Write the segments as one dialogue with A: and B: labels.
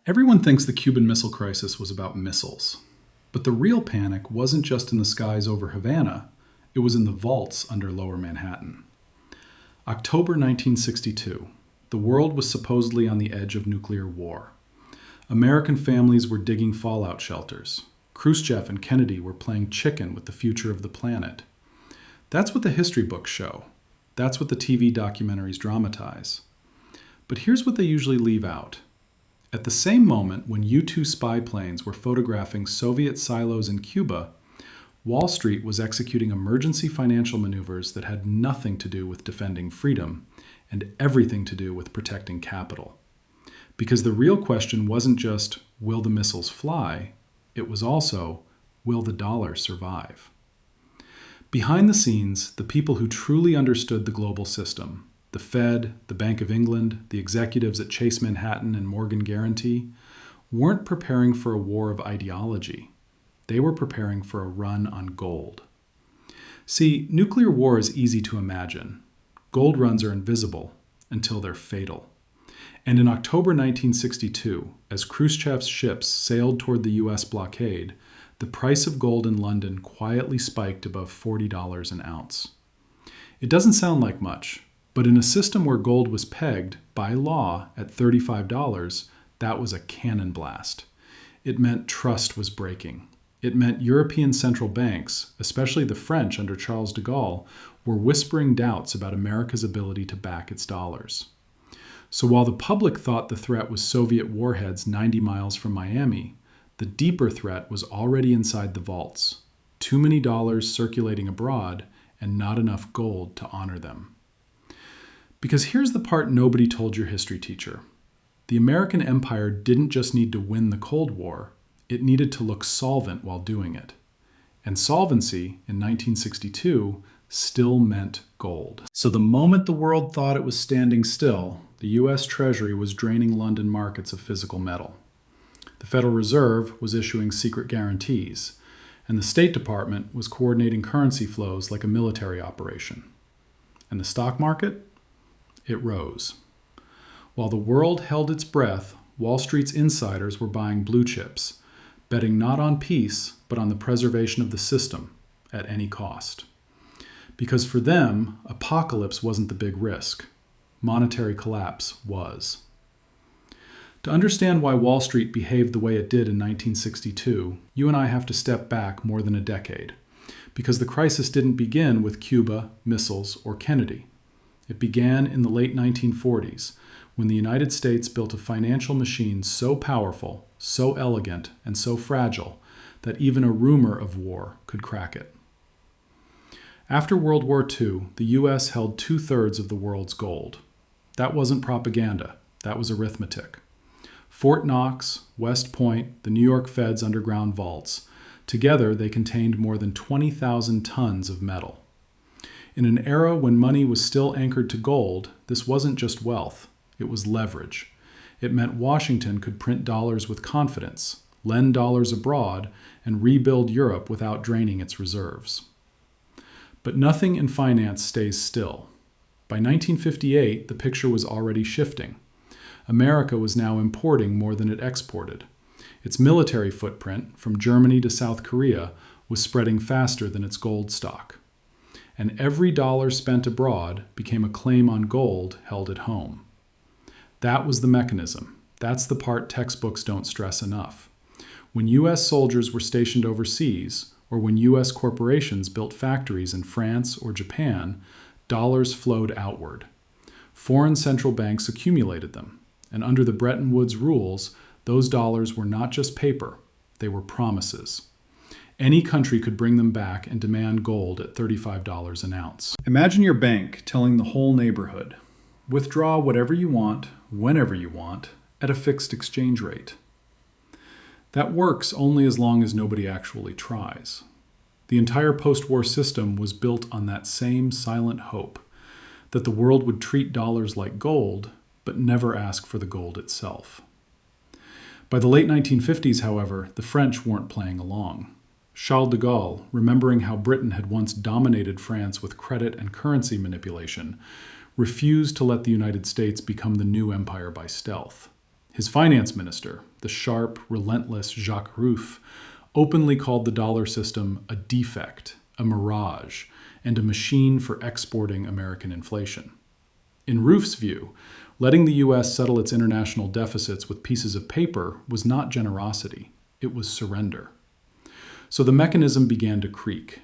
A: Everyone thinks the Cuban Missile Crisis was about missiles. But the real panic wasn't just in the skies over Havana, it was in the vaults under Lower Manhattan. October 1962. The world was supposedly on the edge of nuclear war. American families were digging fallout shelters. Khrushchev and Kennedy were playing chicken with the future of the planet. That's what the history books show. That's what the TV documentaries dramatize. But here's what they usually leave out. At the same moment when U-2 spy planes were photographing Soviet silos in Cuba, Wall Street was executing emergency financial maneuvers that had nothing to do with defending freedom and everything to do with protecting capital. Because the real question wasn't just, will the missiles fly? It was also, will the dollar survive? Behind the scenes, the people who truly understood the global system, the Fed, the Bank of England, the executives at Chase Manhattan and Morgan Guaranty, weren't preparing for a war of ideology. They were preparing for a run on gold. See, nuclear war is easy to imagine. Gold runs are invisible until they're fatal. And in October 1962, as Khrushchev's ships sailed toward the U.S. blockade, the price of gold in London quietly spiked above $40 an ounce. It doesn't sound like much, but in a system where gold was pegged, by law, at $35, that was a cannon blast. It meant trust was breaking. It meant European central banks, especially the French under Charles de Gaulle, were whispering doubts about America's ability to back its dollars. So while the public thought the threat was Soviet warheads 90 miles from Miami, the deeper threat was already inside the vaults. Too many dollars circulating abroad and not enough gold to honor them. Because here's the part nobody told your history teacher. The American empire didn't just need to win the Cold War, it needed to look solvent while doing it. And solvency, in 1962, still meant gold. So the moment the world thought it was standing still, the U.S. Treasury was draining London markets of physical metal. The Federal Reserve was issuing secret guarantees, and the State Department was coordinating currency flows like a military operation. And the stock market? It rose. While the world held its breath, Wall Street's insiders were buying blue chips, betting not on peace, but on the preservation of the system at any cost. Because for them, apocalypse wasn't the big risk. Monetary collapse was. To understand why Wall Street behaved the way it did in 1962, you and I have to step back more than a decade, because the crisis didn't begin with Cuba, missiles, or Kennedy. It began in the late 1940s, when the United States built a financial machine so powerful, so elegant, and so fragile that even a rumor of war could crack it. After World War II, the U.S. held 2/3 of the world's gold. That wasn't propaganda, that was arithmetic. Fort Knox, West Point, the New York Fed's underground vaults, together they contained more than 20,000 tons of metal. In an era when money was still anchored to gold, this wasn't just wealth, it was leverage. It meant Washington could print dollars with confidence, lend dollars abroad, and rebuild Europe without draining its reserves. But nothing in finance stays still. By 1958, the picture was already shifting. America was now importing more than it exported. Its military footprint, from Germany to South Korea, was spreading faster than its gold stock. And every dollar spent abroad became a claim on gold held at home. That was the mechanism. That's the part textbooks don't stress enough. When U.S. soldiers were stationed overseas, or when U.S. corporations built factories in France or Japan, dollars flowed outward. Foreign central banks accumulated them, and under the Bretton Woods rules, those dollars were not just paper, they were promises. Any country could bring them back and demand gold at $35 an ounce. Imagine your bank telling the whole neighborhood, withdraw whatever you want, whenever you want, at a fixed exchange rate. That works only as long as nobody actually tries. The entire post-war system was built on that same silent hope, that the world would treat dollars like gold, but never ask for the gold itself. By the late 1950s, however, the French weren't playing along. Charles de Gaulle, remembering how Britain had once dominated France with credit and currency manipulation, refused to let the United States become the new empire by stealth. His finance minister, the sharp, relentless Jacques Rueff, openly called the dollar system a defect, a mirage, and a machine for exporting American inflation. In Rueff's view, letting the U.S. settle its international deficits with pieces of paper was not generosity, it was surrender. So the mechanism began to creak.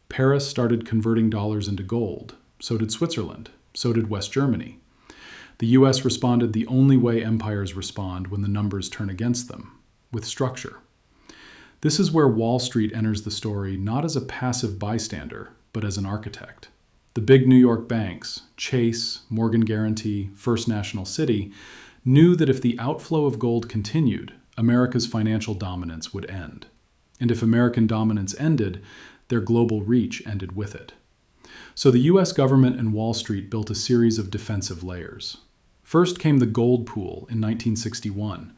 A: Paris started converting dollars into gold. So did Switzerland. So did West Germany. The U.S. responded the only way empires respond when the numbers turn against them, with structure. This is where Wall Street enters the story not as a passive bystander, but as an architect. The big New York banks, Chase, Morgan Guaranty, First National City, knew that if the outflow of gold continued, America's financial dominance would end. And if American dominance ended, their global reach ended with it. So the U.S. government and Wall Street built a series of defensive layers. First came the gold pool in 1961,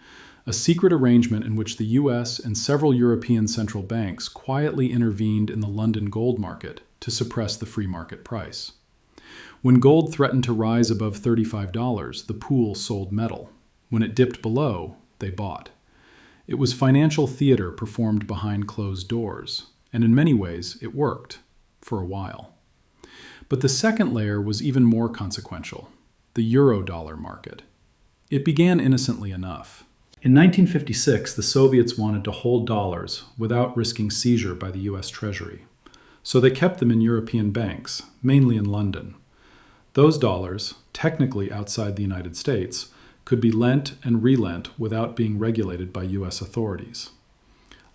A: a secret arrangement in which the U.S. and several European central banks quietly intervened in the London gold market to suppress the free market price. When gold threatened to rise above $35, the pool sold metal. When it dipped below, they bought. It was financial theater performed behind closed doors, and in many ways it worked, for a while. But the second layer was even more consequential, the eurodollar market. It began innocently enough. In 1956, the Soviets wanted to hold dollars without risking seizure by the U.S. Treasury. So they kept them in European banks, mainly in London. Those dollars, technically outside the United States, could be lent and relent without being regulated by U.S. authorities.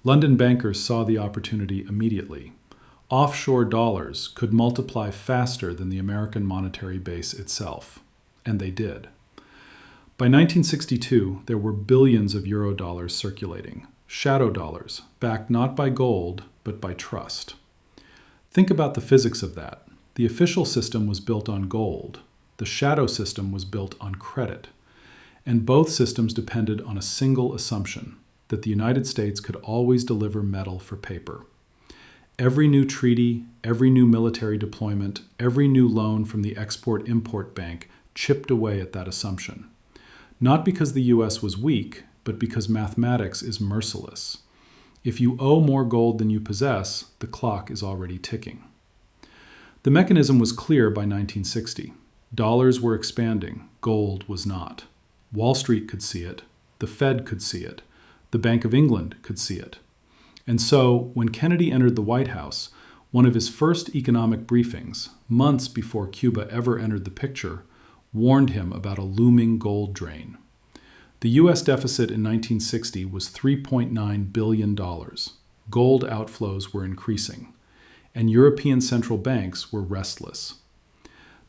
A: London bankers saw the opportunity immediately. Offshore dollars could multiply faster than the American monetary base itself, and they did. By 1962, there were billions of eurodollars circulating, shadow dollars, backed not by gold, but by trust. Think about the physics of that. The official system was built on gold. The shadow system was built on credit. And both systems depended on a single assumption, that the United States could always deliver metal for paper. Every new treaty, every new military deployment, every new loan from the Export-Import Bank chipped away at that assumption. Not because the U.S. was weak, but because mathematics is merciless. If you owe more gold than you possess, the clock is already ticking. The mechanism was clear by 1960. Dollars were expanding, gold was not. Wall Street could see it, the Fed could see it, the Bank of England could see it. And so, when Kennedy entered the White House, one of his first economic briefings, months before Cuba ever entered the picture, warned him about a looming gold drain. The U.S. deficit in 1960 was $3.9 billion. Gold outflows were increasing, and European central banks were restless.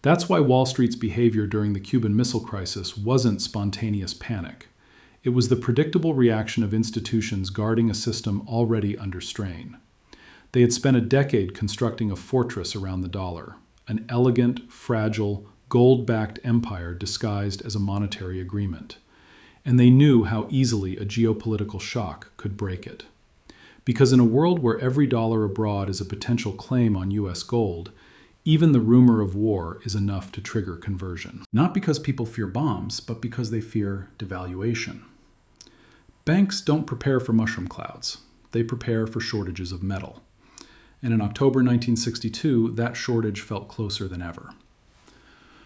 A: That's why Wall Street's behavior during the Cuban Missile Crisis wasn't spontaneous panic. It was the predictable reaction of institutions guarding a system already under strain. They had spent a decade constructing a fortress around the dollar, an elegant, fragile, gold-backed empire disguised as a monetary agreement. And they knew how easily a geopolitical shock could break it. Because in a world where every dollar abroad is a potential claim on U.S. gold, even the rumor of war is enough to trigger conversion. Not because people fear bombs, but because they fear devaluation. Banks don't prepare for mushroom clouds. They prepare for shortages of metal. And in October 1962, that shortage felt closer than ever.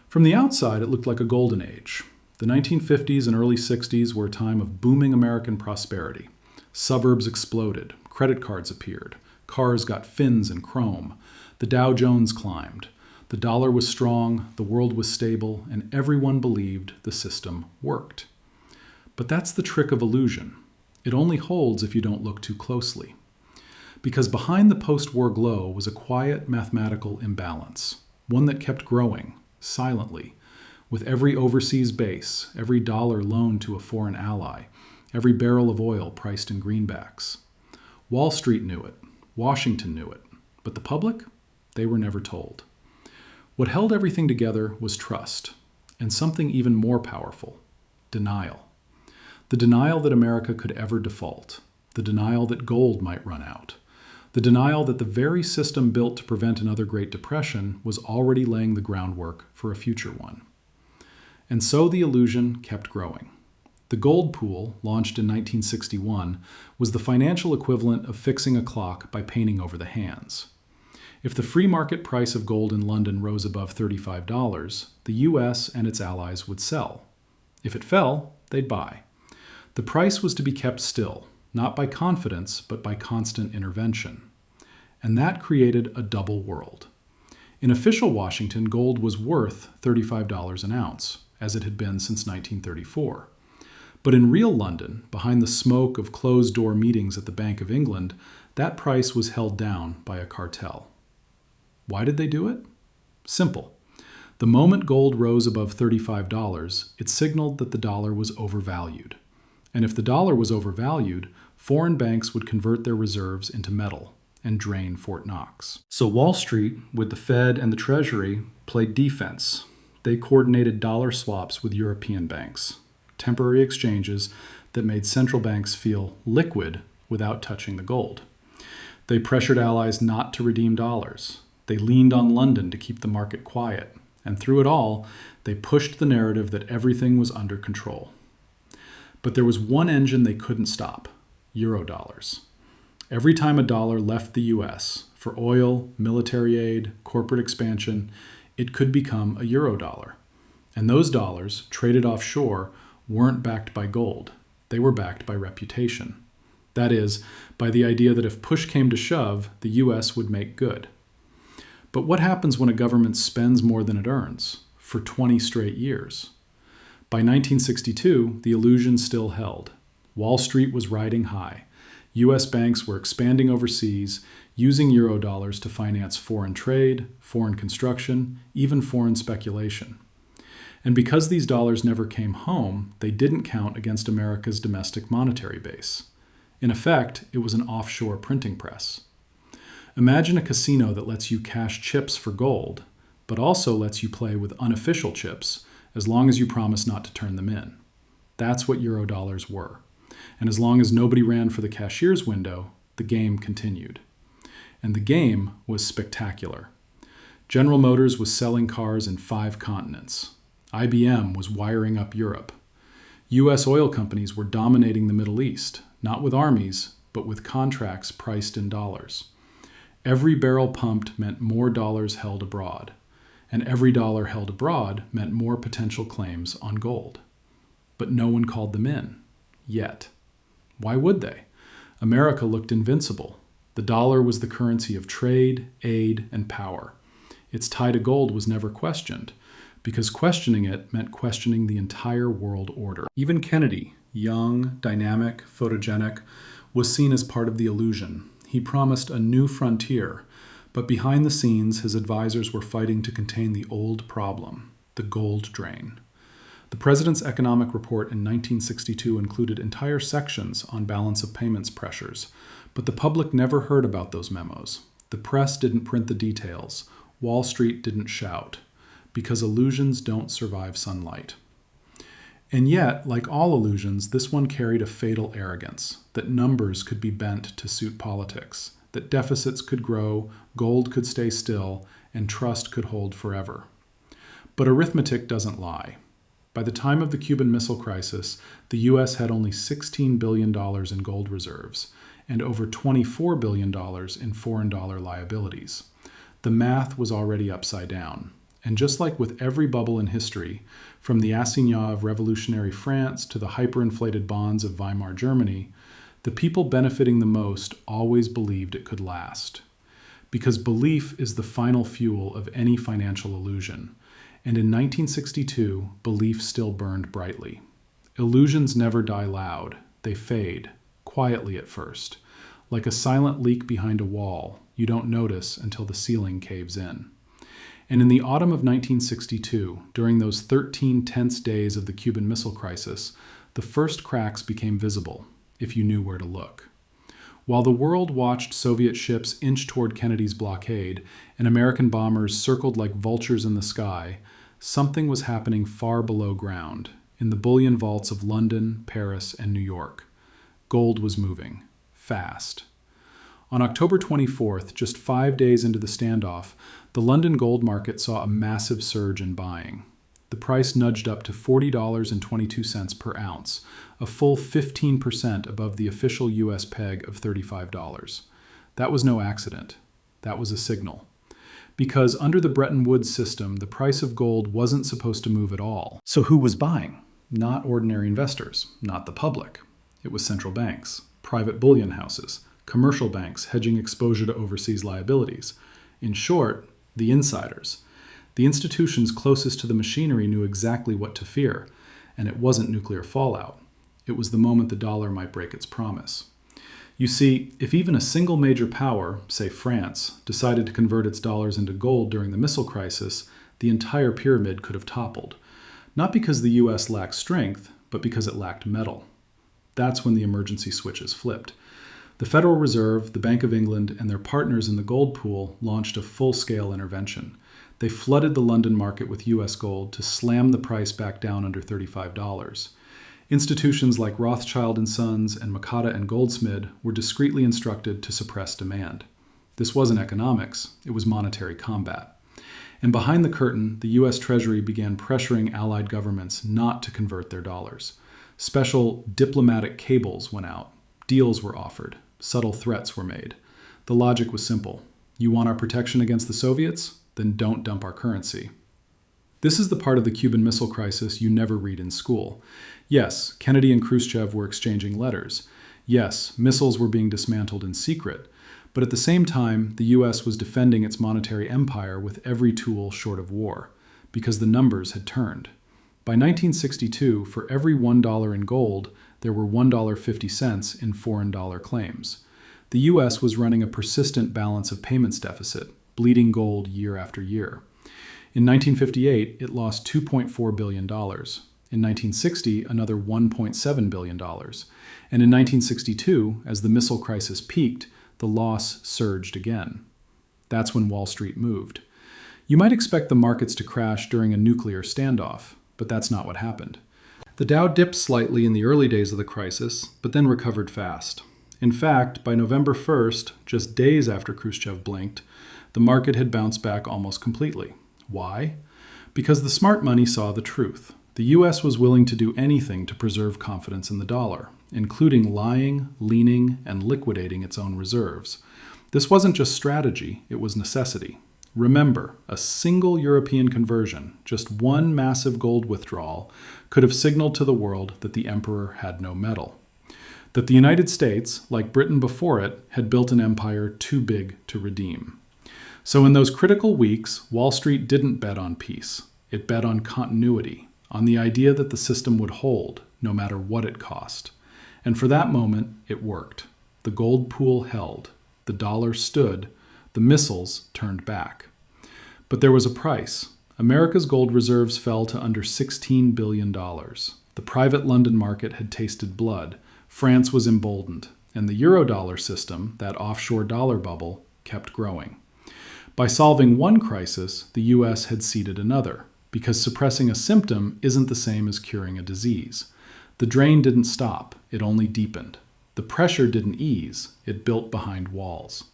A: From the outside, it looked like a golden age. The 1950s and early 60s were a time of booming American prosperity. Suburbs exploded, credit cards appeared, cars got fins and chrome, the Dow Jones climbed, the dollar was strong, the world was stable, and everyone believed the system worked. But that's the trick of illusion. It only holds if you don't look too closely. Because behind the post-war glow was a quiet mathematical imbalance, one that kept growing, silently, with every overseas base, every dollar loaned to a foreign ally, every barrel of oil priced in greenbacks. Wall Street knew it, Washington knew it, but the public? They were never told. What held everything together was trust, and something even more powerful, denial. The denial that America could ever default, the denial that gold might run out, the denial that the very system built to prevent another Great Depression was already laying the groundwork for a future one. And so the illusion kept growing. The gold pool, launched in 1961, was the financial equivalent of fixing a clock by painting over the hands. If the free market price of gold in London rose above $35, the US and its allies would sell. If it fell, they'd buy. The price was to be kept still, not by confidence, but by constant intervention. And that created a double world. In official Washington, gold was worth $35 an ounce, as it had been since 1934. But in real London, behind the smoke of closed-door meetings at the Bank of England, that price was held down by a cartel. Why did they do it? Simple. The moment gold rose above $35, it signaled that the dollar was overvalued. And if the dollar was overvalued, foreign banks would convert their reserves into metal and drain Fort Knox. So Wall Street, with the Fed and the Treasury, played defense. They coordinated dollar swaps with European banks, temporary exchanges that made central banks feel liquid without touching the gold. They pressured allies not to redeem dollars. They leaned on London to keep the market quiet. And through it all, they pushed the narrative that everything was under control. But there was one engine they couldn't stop: eurodollars. Every time a dollar left the US for oil, military aid, corporate expansion, it could become a eurodollar. And those dollars, traded offshore, weren't backed by gold. They were backed by reputation. That is, by the idea that if push came to shove, the US would make good. But what happens when a government spends more than it earns for 20 straight years? By 1962, the illusion still held. Wall Street was riding high. U.S. banks were expanding overseas, using eurodollars to finance foreign trade, foreign construction, even foreign speculation. And because these dollars never came home, they didn't count against America's domestic monetary base. In effect, it was an offshore printing press. Imagine a casino that lets you cash chips for gold, but also lets you play with unofficial chips as long as you promise not to turn them in. That's what eurodollars were. And as long as nobody ran for the cashier's window, the game continued. And the game was spectacular. General Motors was selling cars in 5 continents. IBM was wiring up Europe. U.S. oil companies were dominating the Middle East, not with armies, but with contracts priced in dollars. Every barrel pumped meant more dollars held abroad, and every dollar held abroad meant more potential claims on gold. But no one called them in, yet. Why would they? America looked invincible. The dollar was the currency of trade, aid, and power. Its tie to gold was never questioned, because questioning it meant questioning the entire world order. Even Kennedy, young, dynamic, photogenic, was seen as part of the illusion. He promised a new frontier, but behind the scenes, his advisors were fighting to contain the old problem, the gold drain. The president's economic report in 1962 included entire sections on balance of payments pressures, but the public never heard about those memos. The press didn't print the details. Wall Street didn't shout, because illusions don't survive sunlight. And yet, like all illusions, this one carried a fatal arrogance, that numbers could be bent to suit politics, that deficits could grow, gold could stay still, and trust could hold forever. But arithmetic doesn't lie. By the time of the Cuban Missile Crisis, the U.S. had only $16 billion in gold reserves and over $24 billion in foreign dollar liabilities. The math was already upside down. And just like with every bubble in history, from the assignats of revolutionary France to the hyperinflated bonds of Weimar Germany, the people benefiting the most always believed it could last. Because belief is the final fuel of any financial illusion. And in 1962, belief still burned brightly. Illusions never die loud. They fade, quietly at first. Like a silent leak behind a wall, you don't notice until the ceiling caves in. And in the autumn of 1962, during those 13 tense days of the Cuban Missile Crisis, the first cracks became visible, if you knew where to look. While the world watched Soviet ships inch toward Kennedy's blockade and American bombers circled like vultures in the sky, something was happening far below ground, in the bullion vaults of London, Paris, and New York. Gold was moving, fast. On October 24th, just 5 days into the standoff, the London gold market saw a massive surge in buying. The the price nudged up to $40.22 per ounce, a full 15% above the official U.S. peg of $35. That was no accident. That was a signal. Because under the Bretton Woods system, the price of gold wasn't supposed to move at all. So who was buying? Not ordinary investors, not the public. It was central banks, private bullion houses, commercial banks hedging exposure to overseas liabilities. In short, the insiders. The institutions closest to the machinery knew exactly what to fear, and it wasn't nuclear fallout. It was the moment the dollar might break its promise. You see, if even a single major power, say France, decided to convert its dollars into gold during the missile crisis, the entire pyramid could have toppled. Not because the U.S. lacked strength, but because it lacked metal. That's when the emergency switches flipped. The Federal Reserve, the Bank of England, and their partners in the gold pool launched a full-scale intervention. They flooded the London market with U.S. gold to slam the price back down under $35. Institutions like Rothschild & Sons and Makata and Goldsmith were discreetly instructed to suppress demand. This wasn't economics, it was monetary combat. And behind the curtain, the U.S. Treasury began pressuring allied governments not to convert their dollars. Special diplomatic cables went out. Deals were offered. Subtle threats were made. The logic was simple. You want our protection against the Soviets? Then don't dump our currency. This is the part of the Cuban Missile Crisis you never read in school. Yes, Kennedy and Khrushchev were exchanging letters. Yes, missiles were being dismantled in secret. But at the same time, the U.S. was defending its monetary empire with every tool short of war, because the numbers had turned. By 1962, for every $1 in gold, there were $1.50 in foreign dollar claims. The U.S. was running a persistent balance of payments deficit, bleeding gold year after year. In 1958, it lost $2.4 billion. In 1960, another $1.7 billion. And in 1962, as the missile crisis peaked, the loss surged again. That's when Wall Street moved. You might expect the markets to crash during a nuclear standoff, but that's not what happened. The Dow dipped slightly in the early days of the crisis, but then recovered fast. In fact, by November 1st, just days after Khrushchev blinked, the market had bounced back almost completely. Why? Because the smart money saw the truth. The U.S. was willing to do anything to preserve confidence in the dollar, including lying, leaning, and liquidating its own reserves. This wasn't just strategy, it was necessity. Remember, a single European conversion, just one massive gold withdrawal, could have signaled to the world that the emperor had no metal. That the United States, like Britain before it, had built an empire too big to redeem. So in those critical weeks, Wall Street didn't bet on peace. It bet on continuity, on the idea that the system would hold, no matter what it cost. And for that moment, it worked. The gold pool held. The dollar stood. The missiles turned back. But there was a price. America's gold reserves fell to under $16 billion. The private London market had tasted blood. France was emboldened. And the eurodollar system, that offshore dollar bubble, kept growing. By solving one crisis, the U.S. had seeded another, because suppressing a symptom isn't the same as curing a disease. The drain didn't stop, it only deepened. The pressure didn't ease, it built behind walls.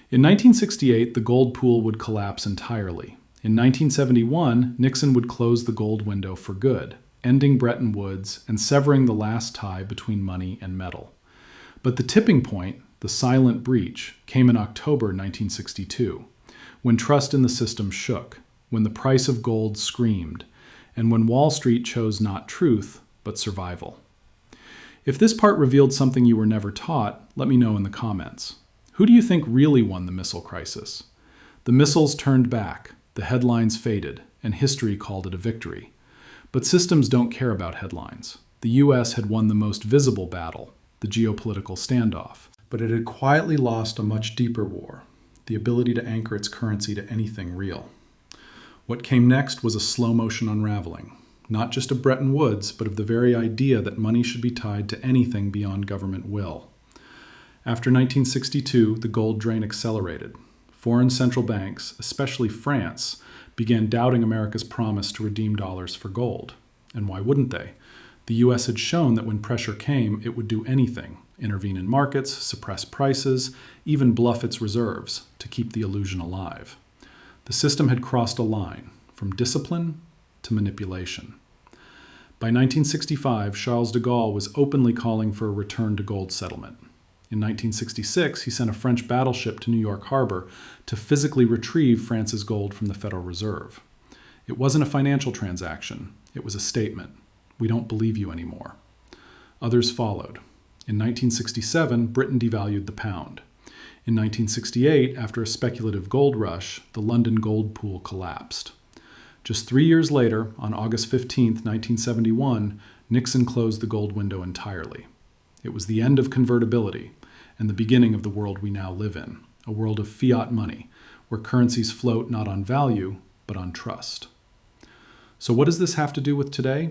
A: In 1968, the gold pool would collapse entirely. In 1971, Nixon would close the gold window for good, ending Bretton Woods and severing the last tie between money and metal. But the tipping point, the silent breach, came in October 1962, when trust in the system shook, when the price of gold screamed, and when Wall Street chose not truth, but survival. If this part revealed something you were never taught, let me know in the comments. Who do you think really won the missile crisis? The missiles turned back, the headlines faded, and history called it a victory. But systems don't care about headlines. The U.S. had won the most visible battle, the geopolitical standoff. But it had quietly lost a much deeper war, the ability to anchor its currency to anything real. What came next was a slow-motion unraveling, not just of Bretton Woods, but of the very idea that money should be tied to anything beyond government will. After 1962, the gold drain accelerated. Foreign central banks, especially France, began doubting America's promise to redeem dollars for gold. And why wouldn't they? The U.S. had shown that when pressure came, it would do anything, intervene in markets, suppress prices, even bluff its reserves to keep the illusion alive. The system had crossed a line from discipline to manipulation. By 1965, Charles de Gaulle was openly calling for a return to gold settlement. In 1966, he sent a French battleship to New York Harbor to physically retrieve France's gold from the Federal Reserve. It wasn't a financial transaction. It was a statement. We don't believe you anymore. Others followed. In 1967, Britain devalued the pound. In 1968, after a speculative gold rush, the London gold pool collapsed. Just 3 years later, on August 15, 1971, Nixon closed the gold window entirely. It was the end of convertibility and the beginning of the world we now live in, a world of fiat money, where currencies float not on value, but on trust. So what does this have to do with today?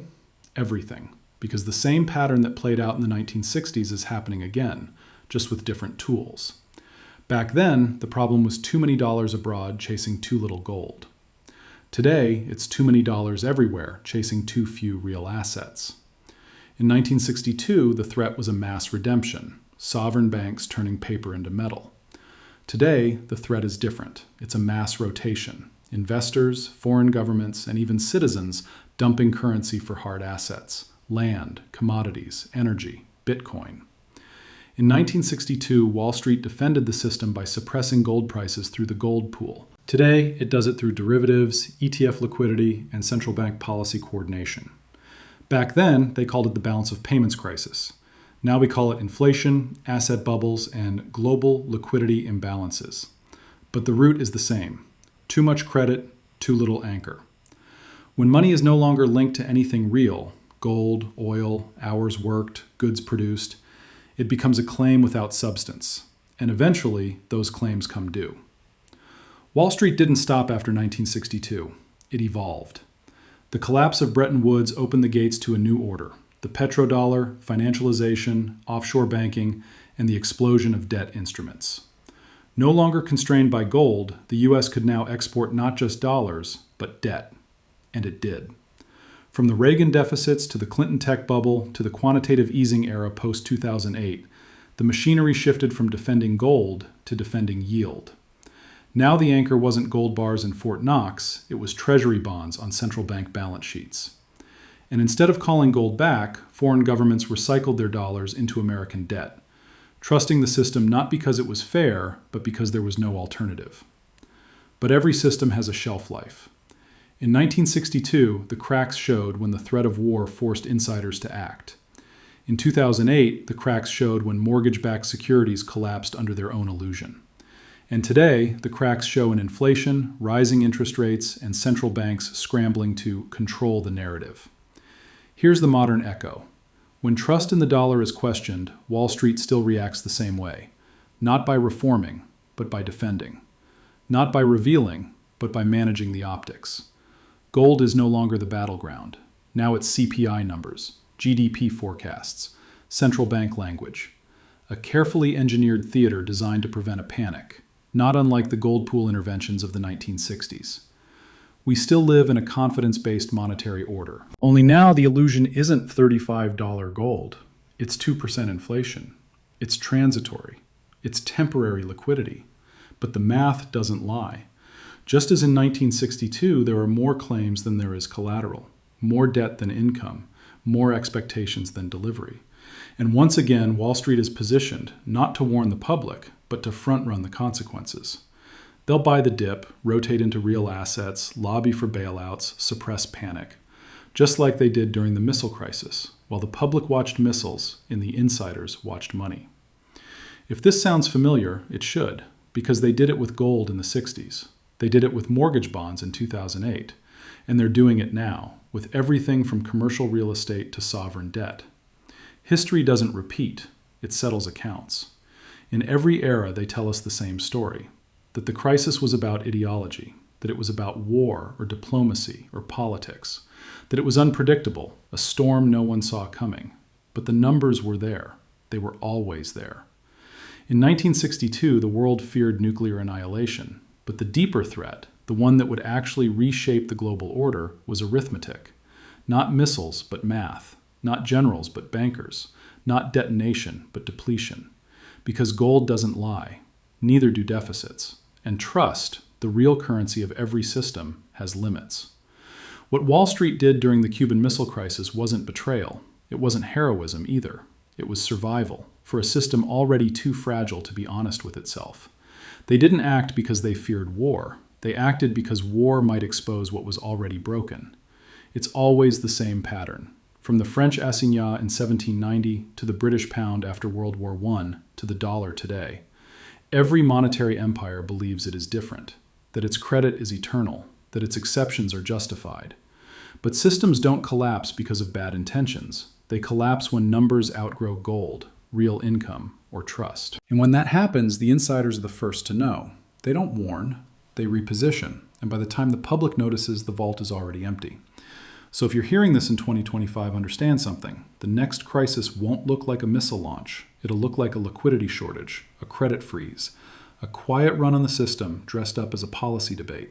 A: Everything, because the same pattern that played out in the 1960s is happening again, just with different tools. Back then, the problem was too many dollars abroad chasing too little gold. Today, it's too many dollars everywhere chasing too few real assets. In 1962, the threat was a mass redemption, sovereign banks turning paper into metal. Today, the threat is different. It's a mass rotation. Investors, foreign governments, and even citizens dumping currency for hard assets, land, commodities, energy, Bitcoin. In 1962, Wall Street defended the system by suppressing gold prices through the gold pool. Today, it does it through derivatives, ETF liquidity, and central bank policy coordination. Back then, they called it the balance of payments crisis. Now we call it inflation, asset bubbles, and global liquidity imbalances. But the root is the same. Too much credit, too little anchor. When money is no longer linked to anything real, gold, oil, hours worked, goods produced, it becomes a claim without substance. And eventually, those claims come due. Wall Street didn't stop after 1962. It evolved. The collapse of Bretton Woods opened the gates to a new order: the petrodollar, financialization, offshore banking, and the explosion of debt instruments. No longer constrained by gold, the U.S. could now export not just dollars, but debt. And it did. From the Reagan deficits to the Clinton tech bubble to the quantitative easing era post-2008, the machinery shifted from defending gold to defending yield. Now the anchor wasn't gold bars in Fort Knox, it was treasury bonds on central bank balance sheets. And instead of calling gold back, foreign governments recycled their dollars into American debt, trusting the system not because it was fair, but because there was no alternative. But every system has a shelf life. In 1962, the cracks showed when the threat of war forced insiders to act. In 2008, the cracks showed when mortgage-backed securities collapsed under their own illusion. And today, the cracks show in inflation, rising interest rates, and central banks scrambling to control the narrative. Here's the modern echo. When trust in the dollar is questioned, Wall Street still reacts the same way. Not by reforming, but by defending. Not by revealing, but by managing the optics. Gold is no longer the battleground. Now it's CPI numbers, GDP forecasts, central bank language. A carefully engineered theater designed to prevent a panic, not unlike the gold pool interventions of the 1960s. We still live in a confidence-based monetary order. Only now the illusion isn't $35 gold. It's 2% inflation. It's transitory. It's temporary liquidity. But the math doesn't lie. Just as in 1962, there are more claims than there is collateral, more debt than income, more expectations than delivery. And once again, Wall Street is positioned not to warn the public, but to front-run the consequences. They'll buy the dip, rotate into real assets, lobby for bailouts, suppress panic, just like they did during the missile crisis, while the public watched missiles and the insiders watched money. If this sounds familiar, it should, because they did it with gold in the 60s. They did it with mortgage bonds in 2008, and they're doing it now, with everything from commercial real estate to sovereign debt. History doesn't repeat, it settles accounts. In every era, they tell us the same story, that the crisis was about ideology, that it was about war or diplomacy or politics, that it was unpredictable, a storm no one saw coming. But the numbers were there. They were always there. In 1962, the world feared nuclear annihilation, but the deeper threat, the one that would actually reshape the global order, was arithmetic. Not missiles, but math. Not generals, but bankers. Not detonation, but depletion. Because gold doesn't lie. Neither do deficits. And trust, the real currency of every system, has limits. What Wall Street did during the Cuban Missile Crisis wasn't betrayal. It wasn't heroism either. It was survival for a system already too fragile to be honest with itself. They didn't act because they feared war. They acted because war might expose what was already broken. It's always the same pattern. From the French assignat in 1790 to the British pound after World War I to the dollar today. Every monetary empire believes it is different, that its credit is eternal, that its exceptions are justified. But systems don't collapse because of bad intentions. They collapse when numbers outgrow gold, real income, or trust. And when that happens, the insiders are the first to know. They don't warn, they reposition. And by the time the public notices, the vault is already empty. So if you're hearing this in 2025, understand something. The next crisis won't look like a missile launch. It'll look like a liquidity shortage, a credit freeze, a quiet run on the system dressed up as a policy debate.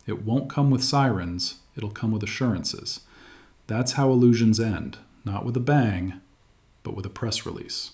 A: It won't come with sirens, it'll come with assurances. That's how illusions end, not with a bang, but with a press release.